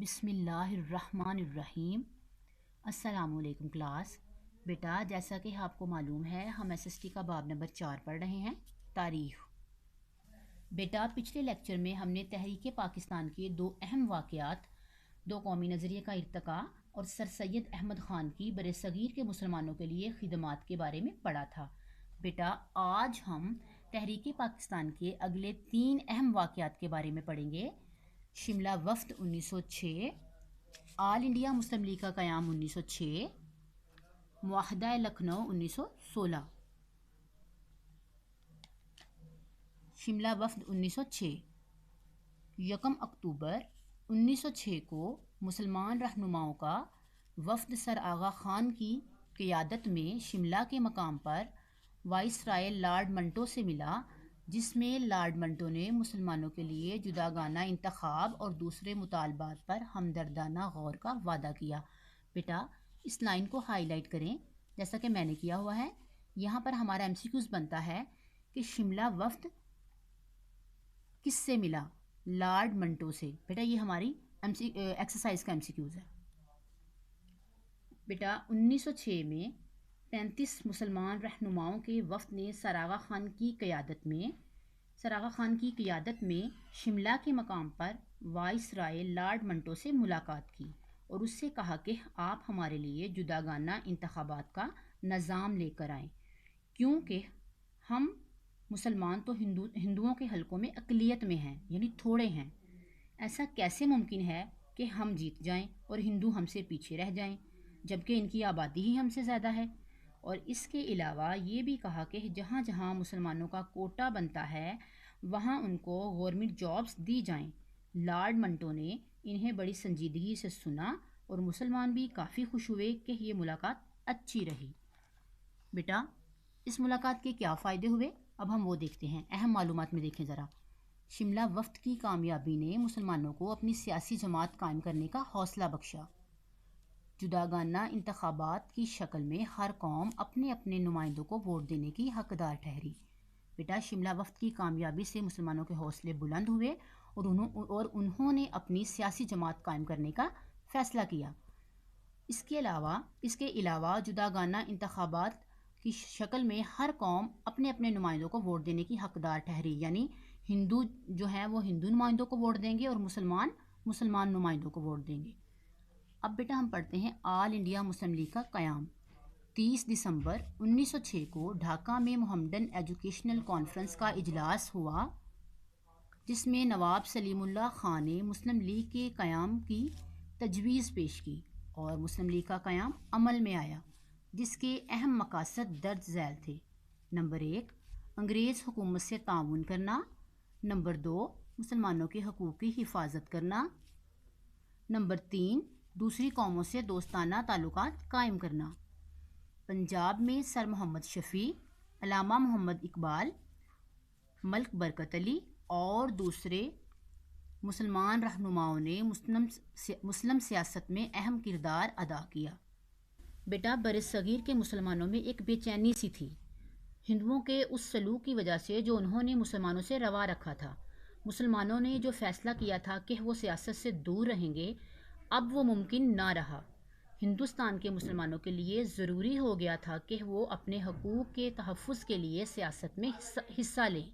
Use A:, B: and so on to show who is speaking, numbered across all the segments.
A: بسم اللہ الرحمن الرحیم۔ السلام علیکم کلاس۔ بیٹا جیسا کہ آپ کو معلوم ہے ہم ایس ایس ٹی کا باب نمبر 4 پڑھ رہے ہیں، تاریخ۔ بیٹا پچھلے لیکچر میں ہم نے تحریک پاکستان کے دو اہم واقعات، دو قومی نظریے کا ارتقاء اور سر سید احمد خان کی برصغیر کے مسلمانوں کے لیے خدمات کے بارے میں پڑھا تھا۔ بیٹا آج ہم تحریک پاکستان کے اگلے 3 اہم واقعات کے بارے میں پڑھیں گے۔ شملہ وفد 1906، آل انڈیا مسلم لیگ کا قیام 1906، معاہدہ لکھنؤ 1916۔ شملہ وفد 1906، 1 اکتوبر 1906 کو مسلمان رہنماؤں کا وفد سر آغا خان کی قیادت میں شملہ کے مقام پر وائس رائے لارڈ منٹو سے ملا، جس میں لارڈ منٹو نے مسلمانوں کے لیے جداگانہ انتخاب اور دوسرے مطالبات پر ہمدردانہ غور کا وعدہ کیا۔ بیٹا اس لائن کو ہائی لائٹ کریں جیسا کہ میں نے کیا ہوا ہے۔ یہاں پر ہمارا ایم سی کیوز بنتا ہے کہ شملہ وفد کس سے ملا؟ لارڈ منٹو سے۔ بیٹا یہ ہماری ایکسرسائز کا ایم سی کیوز ہے۔ بیٹا 1906 میں 35 مسلمان رہنماؤں کے وفد نے سر آغا خان کی قیادت میں شملہ کے مقام پر وائس رائے لارڈ منٹو سے ملاقات کی اور اس سے کہا کہ آپ ہمارے لیے جداگانہ انتخابات کا نظام لے کر آئیں، کیونکہ ہم مسلمان تو ہندوؤں کے حلقوں میں اقلیت میں ہیں، یعنی تھوڑے ہیں۔ ایسا کیسے ممکن ہے کہ ہم جیت جائیں اور ہندو ہم سے پیچھے رہ جائیں، جبکہ ان کی آبادی ہی ہم سے زیادہ ہے؟ اور اس کے علاوہ یہ بھی کہا کہ جہاں جہاں مسلمانوں کا کوٹا بنتا ہے وہاں ان کو گورنمنٹ جابس دی جائیں۔ لارڈ منٹو نے انہیں بڑی سنجیدگی سے سنا اور مسلمان بھی کافی خوش ہوئے کہ یہ ملاقات اچھی رہی۔ بیٹا اس ملاقات کے کیا فائدے ہوئے اب ہم وہ دیکھتے ہیں۔ اہم معلومات میں دیکھیں ذرا۔ شملہ وفد کی کامیابی نے مسلمانوں کو اپنی سیاسی جماعت قائم کرنے کا حوصلہ بخشا۔ جداگانہ انتخابات کی شکل میں ہر قوم اپنے اپنے نمائندوں کو ووٹ دینے کی حقدار ٹھہری۔ بیٹا شملہ وفد کی کامیابی سے مسلمانوں کے حوصلے بلند ہوئے اور انہوں نے اپنی سیاسی جماعت قائم کرنے کا فیصلہ کیا۔ اس کے علاوہ جداگانہ انتخابات کی شکل میں ہر قوم اپنے اپنے نمائندوں کو ووٹ دینے کی حقدار ٹھہری، یعنی ہندو جو ہیں وہ ہندو نمائندوں کو ووٹ دیں گے اور مسلمان نمائندوں کو ووٹ دیں گے۔ اب بیٹا ہم پڑھتے ہیں آل انڈیا مسلم لیگ کا قیام۔ 30 دسمبر 1906 کو ڈھاکہ میں محمدن ایجوکیشنل کانفرنس کا اجلاس ہوا، جس میں نواب سلیم اللہ خان نے مسلم لیگ کے قیام کی تجویز پیش کی اور مسلم لیگ کا قیام عمل میں آیا، جس کے اہم مقاصد درج ذیل تھے۔ نمبر 1 انگریز حکومت سے تعاون کرنا، نمبر 2 مسلمانوں کے حقوق کی حفاظت کرنا، نمبر 3 دوسری قوموں سے دوستانہ تعلقات قائم کرنا۔ پنجاب میں سر محمد شفیع، علامہ محمد اقبال، ملک برکت علی اور دوسرے مسلمان رہنماؤں نے مسلم سیاست میں اہم کردار ادا کیا۔ بیٹا برصغیر کے مسلمانوں میں ایک بے چینی سی تھی، ہندوؤں کے اس سلوک کی وجہ سے جو انہوں نے مسلمانوں سے روا رکھا تھا۔ مسلمانوں نے جو فیصلہ کیا تھا کہ وہ سیاست سے دور رہیں گے، اب وہ ممکن نہ رہا۔ ہندوستان کے مسلمانوں کے لیے ضروری ہو گیا تھا کہ وہ اپنے حقوق کے تحفظ کے لیے سیاست میں حصہ لیں۔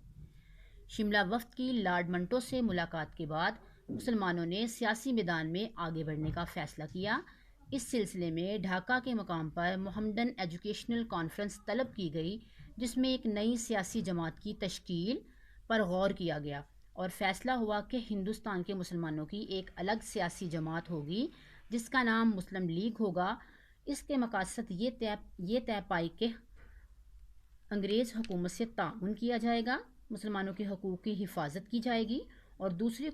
A: شملہ وفد کی لارڈ منٹو سے ملاقات کے بعد مسلمانوں نے سیاسی میدان میں آگے بڑھنے کا فیصلہ کیا۔ اس سلسلے میں ڈھاکہ کے مقام پر محمدن ایجوکیشنل کانفرنس طلب کی گئی، جس میں ایک نئی سیاسی جماعت کی تشکیل پر غور کیا گیا اور فیصلہ ہوا کہ ہندوستان کے مسلمانوں کی ایک الگ سیاسی جماعت ہوگی جس کا نام مسلم لیگ ہوگا۔ اس کے مقاصد یہ طے پائی کہ انگریز حکومت سے تعاون کیا جائے گا، مسلمانوں کے حقوق کی حفاظت کی جائے گی اور دوسری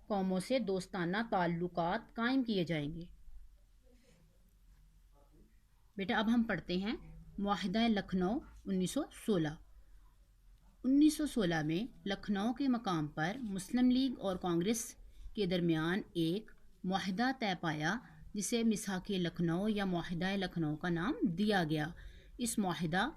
A: قوموں سے دوستانہ تعلقات قائم کیے جائیں گے۔ بیٹا اب ہم پڑھتے ہیں معاہدہ لکھنؤ 1916۔ 1916 میں لکھنؤ کے مقام پر مسلم لیگ اور کانگریس کے درمیان ایک معاہدہ طے پایا، جسے میثاق لکھنؤ یا معاہدہ لکھنؤ کا نام دیا گیا۔ اس معاہدہ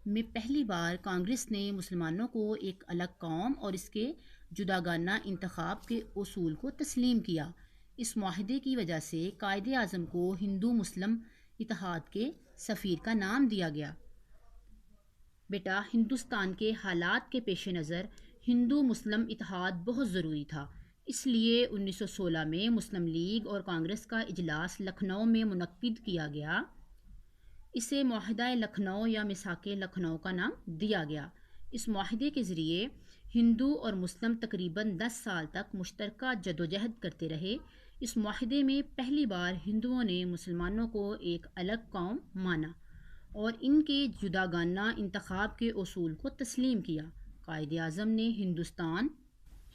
A: میں پہلی بار کانگریس نے مسلمانوں کو ایک الگ قوم اور اس کے جداگانہ انتخاب کے اصول کو تسلیم کیا۔ اس معاہدے کی وجہ سے قائد اعظم کو ہندو مسلم اتحاد کے سفیر کا نام دیا گیا۔ بیٹا، ہندوستان کے حالات کے پیش نظر ہندو مسلم اتحاد بہت ضروری تھا، اس لیے 1916 میں مسلم لیگ اور کانگریس کا اجلاس لکھنؤ میں منعقد کیا گیا۔ اسے معاہدہ لکھنؤ یا میثاق لکھنؤ کا نام دیا گیا۔ اس معاہدے کے ذریعے ہندو اور مسلم تقریباً 10 سال تک مشترکہ جدوجہد کرتے رہے۔ اس معاہدے میں پہلی بار ہندوؤں نے مسلمانوں کو ایک الگ قوم مانا اور ان کے جداگانہ انتخاب کے اصول کو تسلیم کیا۔ قائد اعظم نے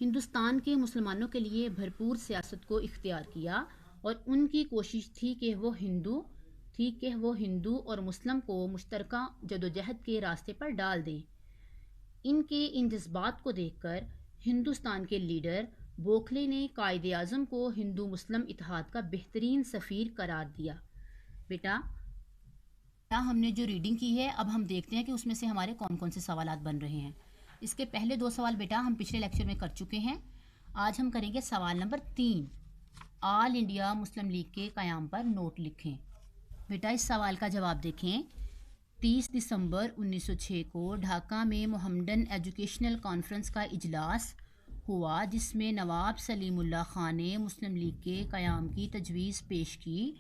A: ہندوستان کے مسلمانوں کے لیے بھرپور سیاست کو اختیار کیا اور ان کی کوشش تھی کہ وہ ہندو اور مسلم کو مشترکہ جدوجہد کے راستے پر ڈال دیں۔ ان جذبات کو دیکھ کر ہندوستان کے لیڈر بوکھلے نے قائد اعظم کو ہندو مسلم اتحاد کا بہترین سفیر قرار دیا۔ بیٹا، ہم نے جو ریڈنگ کی ہے، اب ہم دیکھتے ہیں کہ اس میں سے ہمارے کون کون سے سوالات بن رہے ہیں۔ اس کے پہلے 2 سوال بیٹا ہم پچھلے لیکچر میں کر چکے ہیں۔ آج ہم کریں گے سوال نمبر 3، آل انڈیا مسلم لیگ کے قیام پر نوٹ لکھیں۔ بیٹا، اس سوال کا جواب دیکھیں۔ 30 دسمبر 1906 کو ڈھاکہ میں محمدن ایجوکیشنل کانفرنس کا اجلاس ہوا، جس میں نواب سلیم اللہ خان نے مسلم لیگ کے قیام کی تجویز پیش کی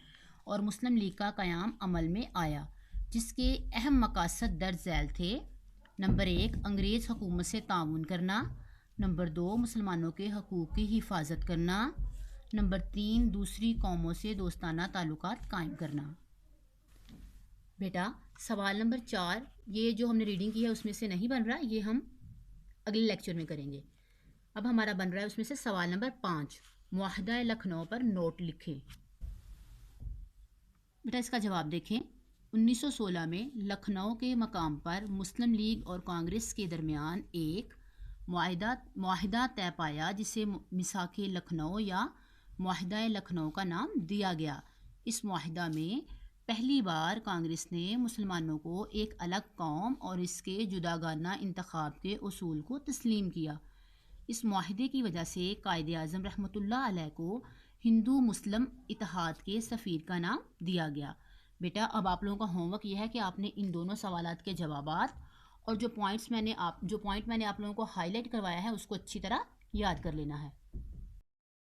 A: اور مسلم لیگ کا قیام عمل میں آیا، جس کے اہم مقاصد درج ذیل تھے: نمبر 1، انگریز حکومت سے تعاون کرنا، نمبر 2، مسلمانوں کے حقوق کی حفاظت کرنا، نمبر 3، دوسری قوموں سے دوستانہ تعلقات قائم کرنا۔ بیٹا، سوال نمبر 4، یہ جو ہم نے ریڈنگ کی ہے اس میں سے نہیں بن رہا، یہ ہم اگلے لیکچر میں کریں گے۔ اب ہمارا بن رہا ہے اس میں سے سوال نمبر 5، معاہدہ لکھنؤ پر نوٹ لکھیں۔ بیٹا، اس کا جواب دیکھیں۔ 1916 میں لکھنؤ کے مقام پر مسلم لیگ اور کانگریس کے درمیان ایک معاہدہ طے پایا، جسے میثاق لکھنؤ یا معاہدہ لکھنؤ کا نام دیا گیا۔ اس معاہدہ میں پہلی بار کانگریس نے مسلمانوں کو ایک الگ قوم اور اس کے جداگانہ انتخاب کے اصول کو تسلیم کیا۔ اس معاہدے کی وجہ سے قائد اعظم رحمۃ اللہ علیہ کو ہندو مسلم اتحاد کے سفیر کا نام دیا گیا۔ بیٹا، اب آپ لوگوں کا ہوم ورک یہ ہے کہ آپ نے ان دونوں سوالات کے جوابات اور جو پوائنٹ میں نے آپ لوگوں کو ہائی لائٹ کروایا ہے اس کو اچھی طرح یاد کر لینا ہے۔